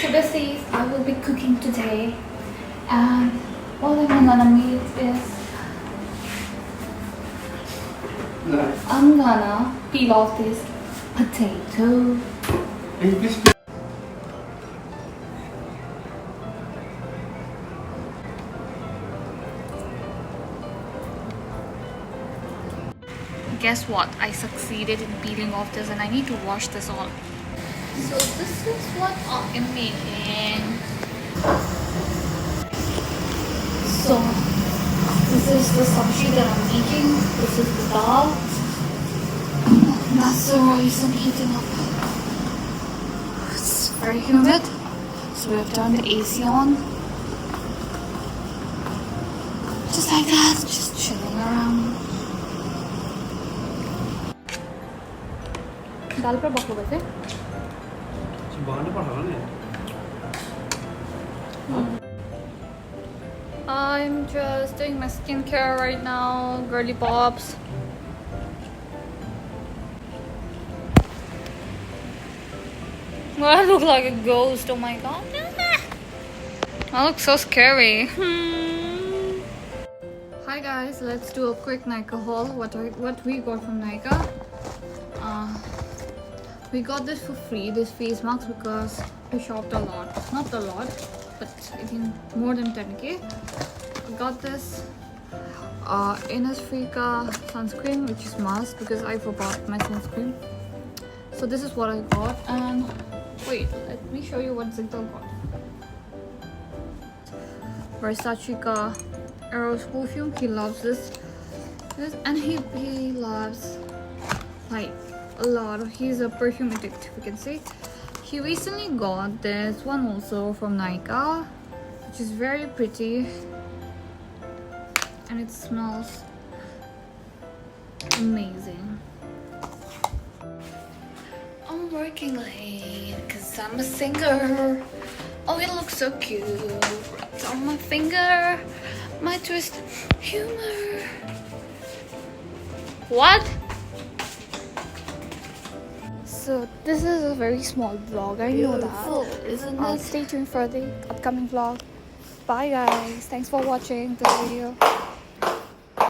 So this is I will be cooking today, and what I'm gonna make is I'm gonna peel off this potato. Guess what? I succeeded in peeling off this, and I need to wash this all. So this is what I am making. So this is the sabji that I'm making. This is the dal. That's the rice I'm heating up. It's very humid, so we have turned the AC on. Just like that, just chilling around. दाल पर बको वैसे I'm just doing my skincare right now, girly pops. Well, I look like a ghost, oh my god. I look so scary. Hi guys, let's do a quick Nykaa haul. What we got from Nykaa. We got this for free, this face mask, because we shopped a lot. Not a lot, but I think more than 10k. I got this Innisfree sunscreen, which is must because I forgot my sunscreen. So this is what I got, and wait, let me show you what Zigdal got. Versace ka Eros perfume. He loves this, and he loves like a lot of, he's a perfume addict, you can say. He recently got this one also from Nykaa, which is very pretty, and it smells amazing. I'm working late because I'm a singer. Oh, it looks so cute. Wrapped on my finger, my twist humor. What? So this is a very small vlog, I know that. Isn't it? Stay tuned for the upcoming vlog. Bye guys, thanks for watching this video.